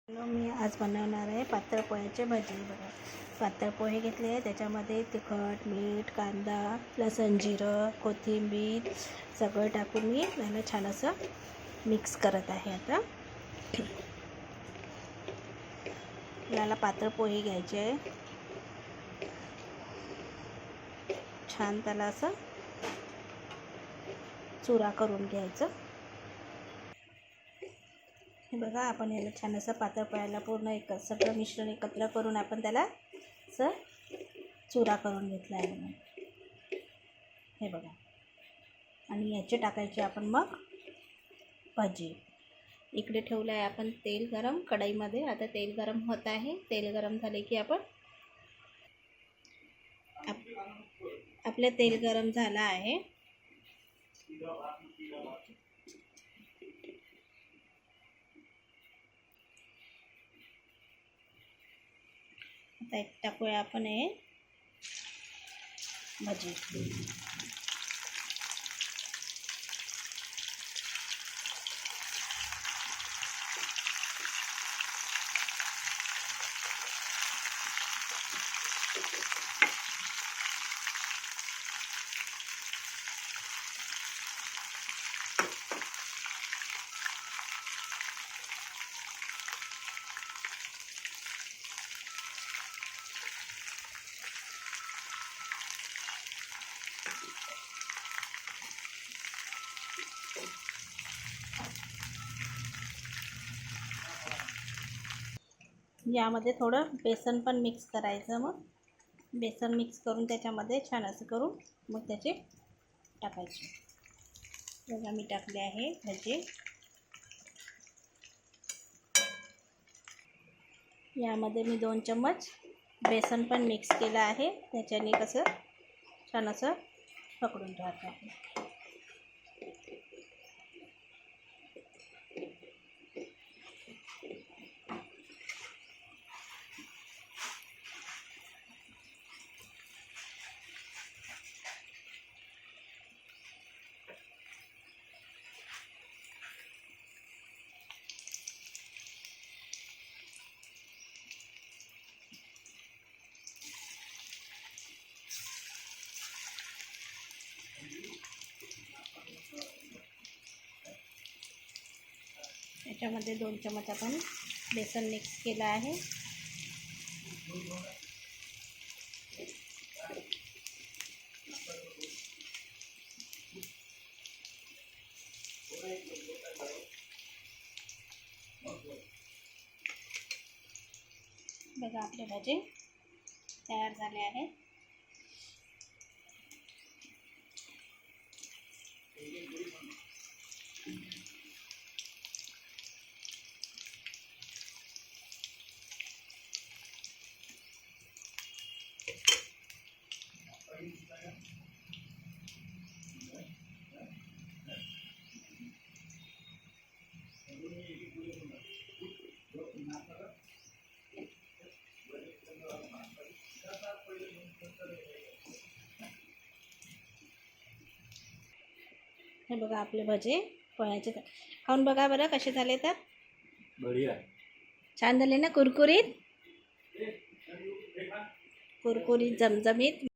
मी आज बनवणार आहे पातळ पोह्याचे भजी. बघा, पातळ पोहे घेतले आहे, त्याच्यामध्ये तिखट, मीठ, कांदा, लसूण, जिरं, कोथिंबीर सगळं टाकून मी याला छान असं मिक्स करत आहे. आता याला पातळ पोहे घ्यायचे आहे, छान त्याला असं चुरा करून घ्यायचं. हे बघा, आपण याला छान असं पातळ पोह्याला पूर्ण सगळं मिश्रण एकत्र करून आपण त्याला असं चुरा करून घेतला आहे. हे बघा, आणि याचे टाकायचे आपण मग भजी. इकडे ठेवलं आहे आपण तेल गरम कढईमध्ये. आता तेल गरम होत आहे. तेल गरम झाले की आपण आपले तेल गरम झालं आहे. आता एक टाकूया आपण हे भजी. यामध्ये थोडं बेसन पण मिक्स करायचं. मग बेसन मिक्स करून त्याच्यामध्ये छान असं करून मग त्याचे टाकायचे. बघा, मी टाकले आहे भजी. यामध्ये मी 2 चम्मच बेसन पण मिक्स केलं आहे. त्याच्याने कसं छान असं पकडून राहत आहे. याच्यामध्ये 2 चम्मच आपण बेसन मिक्स केलं आहे. बघा, आपले भजी तयार झाले आहेत. हे बघा, आपले भजी पोह्याचे खाऊन बघा बरं कसे झाले. तर बढिया, छान झाले ना, कुरकुरीत कुरकुरीत, झमझमीत.